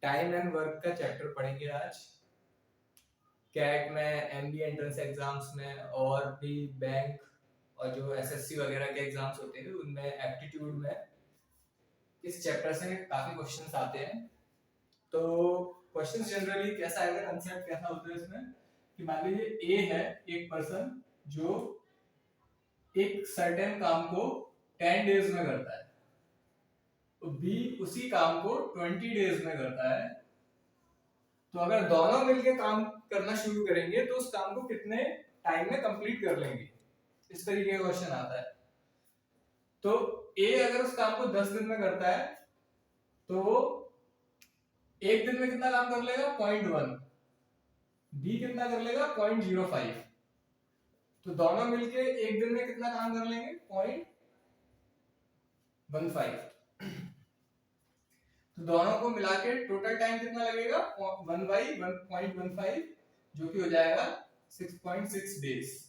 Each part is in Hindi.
टाइम एंड वर्क का चैप्टर पढ़ेंगे आज। कैट में, एमबीए एंट्रेंस एग्जाम्स में और भी बैंक और जो एसएससी वगैरह के एग्जाम्स होते हैं उनमें एप्टीट्यूड में इस चैप्टर से काफी क्वेश्चंस आते हैं। तो क्वेश्चंस जनरली कैसा है, कंसेप्ट कैसा होता है इसमें कि मान लीजिए ए है एक पर्सन जो एक सर्टेन काम को 10 डेज में करता है, तो बी उसी काम को 20 डेज में करता है। तो अगर दोनों मिलके काम करना शुरू करेंगे तो उस काम को कितने टाइम में कंप्लीट कर लेंगे, इस तरीके का क्वेश्चन आता है। तो ए अगर उस काम को 10 दिन में करता है तो वो एक दिन में कितना काम कर लेगा 0.1, बी कितना कर लेगा 0.05। तो दोनों मिलके एक दिन में कितना काम कर लेंगे 0.15। तो दोनों को मिला के टोटल टाइम कितना लगेगा 1/1.15, जो कि हो जाएगा 6.6 डेज।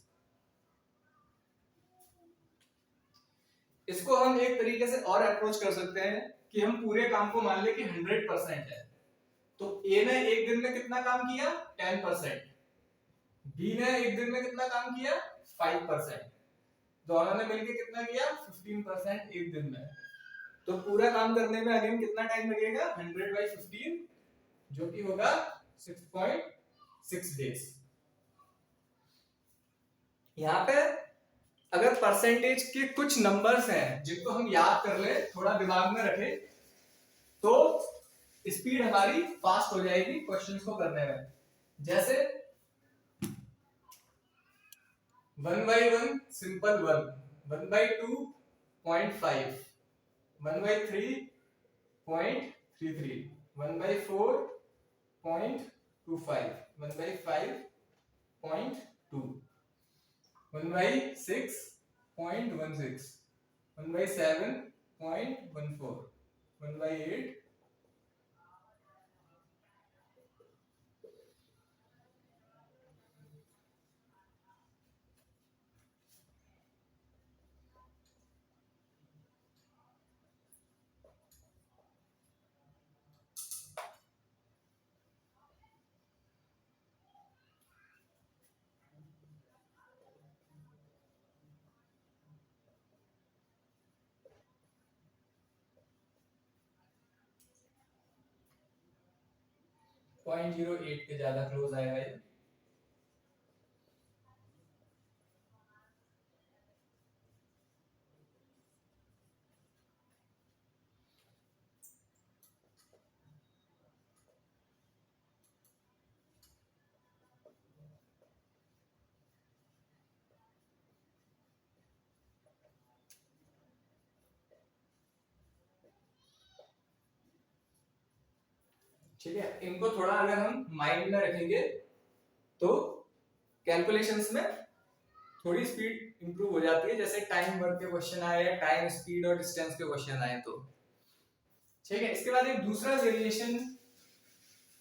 इसको हम एक तरीके से और अप्रोच कर सकते हैं कि हम पूरे काम को मान ले कि 100% है, तो ए ने एक दिन में कितना काम किया 10%, बी ने एक दिन में कितना काम किया 5%, दोनों ने मिलकर कितना किया 15% एक दिन में। तो पूरा काम करने में अगेन कितना टाइम लगेगा 100/15, जो कि होगा 6.6 डेज। यहाँ पे अगर परसेंटेज के कुछ नंबर्स हैं जिनको हम याद कर ले, थोड़ा दिमाग में रखें, तो स्पीड हमारी फास्ट हो जाएगी क्वेश्चंस को करने में। जैसे 1/1 सिंपल 1, 1/2 0.5, 1/3 0.33, 1/4 0.25, 1/5 0.2, 1/6 0.16, 1/7 0.14, 1/8 0.08 के ज्यादा क्लोज आएगा ये। ठीक है, इनको थोड़ा अगर हम माइंड में रखेंगे तो कैलकुलेशंस में थोड़ी स्पीड इंप्रूव हो जाती है। जैसे टाइम वर्क के क्वेश्चन आए या टाइम स्पीड और डिस्टेंस के क्वेश्चन आए तो ठीक है। इसके बाद एक दूसरा वेरिएशन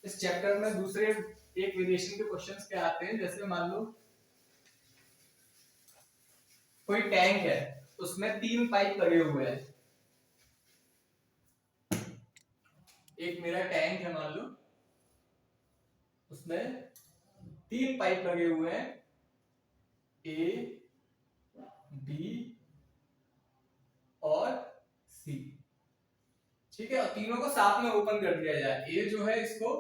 इस चैप्टर में, दूसरे एक वेरिएशन के क्वेश्चंस क्या आते हैं। जैसे मान लो कोई टैंक है, उसमें 3 पाइप लगे हुए हैं। एक मेरा टैंक है मान लो, उसमें 3 पाइप लगे हुए हैं, ए, बी और सी। ठीक है, और तीनों को साथ में ओपन कर दिया जाए। ए जो है इसको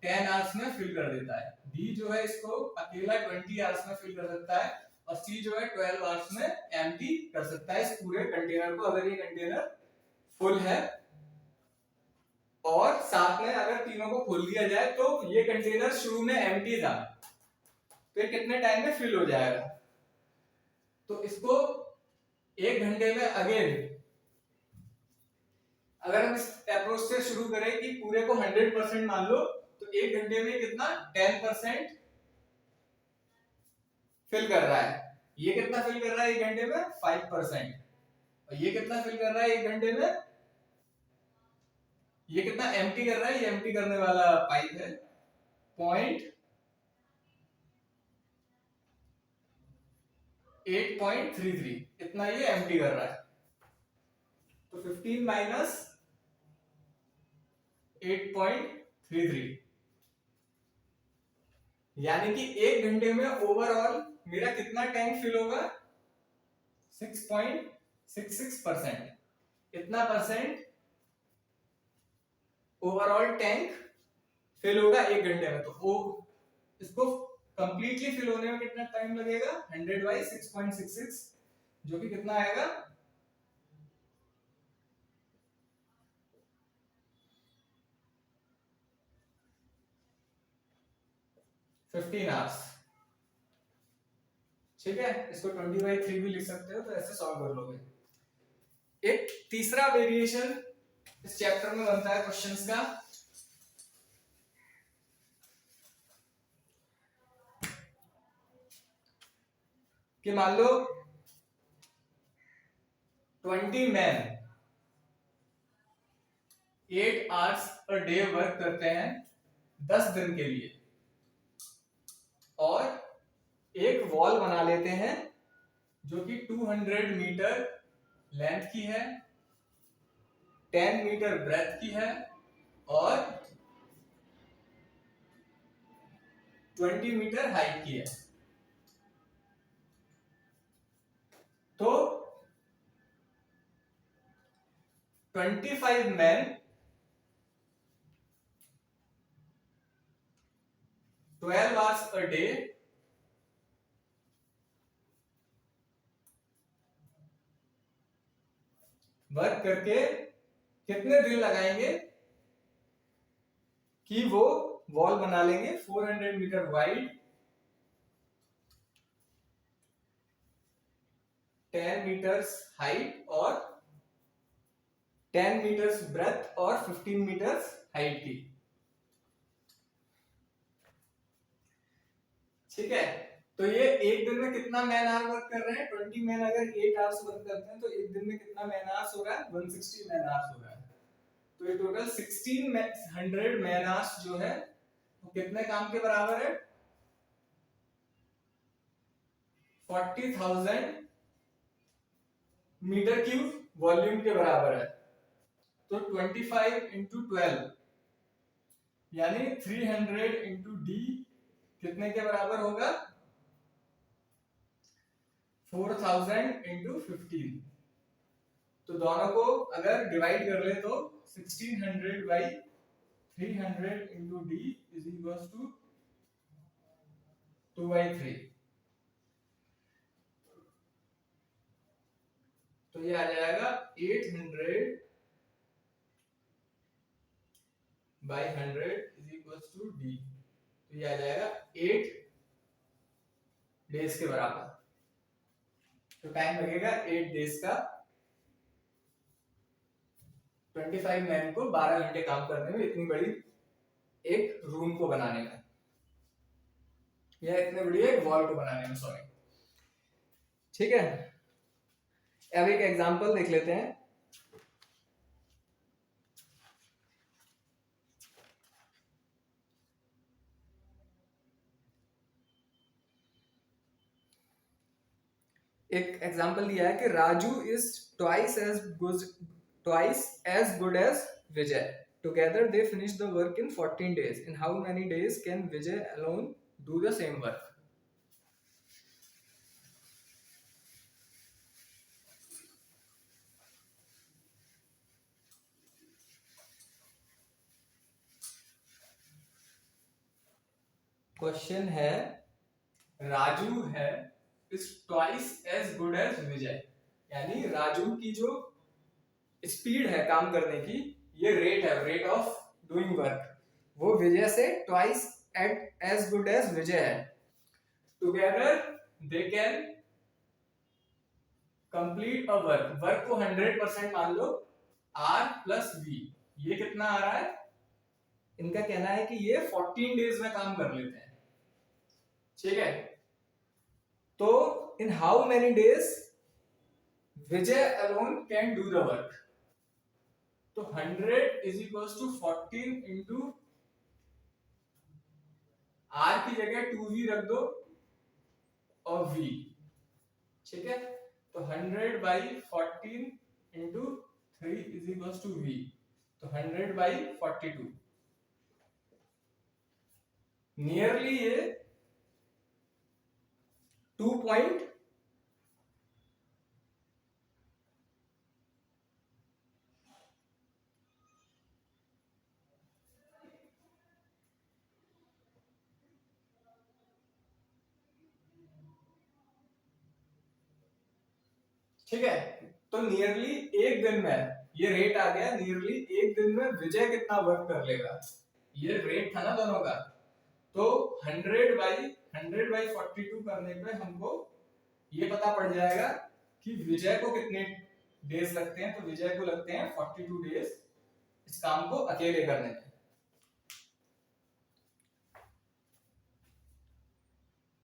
10 आवर्स में फिल कर देता है, बी जो है इसको अकेला 20 आवर्स में फिल कर सकता है, और सी जो है 12 आवर्स में एम्प्टी कर सकता है इस पूरे कंटेनर को, अगर ये कंटेनर फुल है। और साथ में अगर तीनों को खोल दिया जाए तो ये कंटेनर शुरू में एम्प्टी था, तो ये कितने टाइम में फिल हो जाएगा। तो इसको 1 घंटे में अगेन अगर हम इस अप्रोच से शुरू करें कि पूरे को 100% मान लो, तो 1 घंटे में कितना 10% फिल कर रहा है। ये कितना फिल कर रहा है 1 घंटे में 5%, और ये कितना फिल कर रहा है 1 घंटे में, ये कितना एम्प्टी कर रहा है, ये एम्प्टी करने वाला पाइप है 8.33, इतना ये एम्प्टी कर रहा है। तो 15 - 8.33 33, यानी कि 1 घंटे में ओवरऑल मेरा कितना टैंक फिल होगा? 6.66%। इतना परसेंट ओवरऑल टैंक फिल होगा 1 घंटे में। तो वो इसको कंप्लीटली फिल होने में कितना टाइम लगेगा? 100/6.66, जो कि कितना आएगा? 15 आवर्स। ठीक है, इसको 20/3 भी लिख सकते हो, तो ऐसे सॉल्व कर लोगे। एक तीसरा वेरिएशन इस चैप्टर में बनता है क्वेश्चंस का, कि मान लो 20 man 8 hours per day work करते हैं 10 दिन के लिए, और एक वॉल बना लेते हैं जो कि 200 मीटर लेंथ की है, 10 मीटर ब्रेथ की है, और 20 मीटर हाइट की है। तो 25 man 12 hours per day work करके कितने दिन लगाएंगे कि वो वॉल बना लेंगे 400 मीटर वाइड, 10 मीटर्स हाइट और 10 मीटर्स ब्रेथ और 15 मीटर्स हाइट की। ठीक है, तो ये एक दिन में कितना मैन आवर वर्क कर रहे हैं? 20 मैन अगर 8 आवर्स वर्क करते हैं तो एक दिन में कितना मैन आवर्स हो रहा है? 160 मैन आवर्स हो रहा है। तो ये टोटल 1600 मैन आवर्स जो है वो कितने काम के बराबर है? 40,000 मीटर क्यूब वॉल्यूम के बराबर है। तो 25 इंटू 12 यानी 300 इंटू डी कितने के बराबर होगा? 4000 इंटू 15। तो दोनों को अगर डिवाइड कर ले तो 1600/300 into d is equal to 2/3। तो ये आ जाएगा 800/100 इज इक्वल टू डी। तो ये आ जाएगा 8 डेज के बराबर। तो टाइम लगेगा 8 डेज का 25 मैन को 12 घंटे काम करने में, इतनी बड़ी एक रूम को बनाने में, या इतने बड़ी एक वॉल को बनाने में, सॉरी। ठीक है, अब एक एग्जांपल देख लेते हैं। एक एग्जांपल दिया है कि Raju is twice as good as Vijay. Together they finish the work in 14 days. In how many days can Vijay alone do the same work? Question है, राजू है is twice as good as Vijay, यानी राजू की जो स्पीड है काम करने की, ये रेट है, रेट ऑफ डूइंग वर्क, वो विजय से ट्वाइस एज गुड एज विजय है। Together they can complete a work, work को 100% मान लो, आर प्लस वी, ये कितना आ रहा है? इनका कहना है कि ये 14 डेज में काम कर लेते हैं। ठीक है, तो in how many days Vijay alone can do the work? तो 100 is equal to 14 into r की जगह 2v रख दो और v। ठीक है, तो 100/14 into 3 is equal to v, तो 100/42। नियरली ये 2 पॉइंट ठीक है। तो नियरली एक दिन में ये रेट आ गया, नियरली एक दिन में विजय कितना वर्क कर लेगा, ये रेट था ना दोनों का। तो 100/100/42 करने पे हमको ये पता पड़ जाएगा कि विजय को कितने डेज लगते हैं। तो विजय को लगते हैं 42 डेज इस काम को अकेले करने में।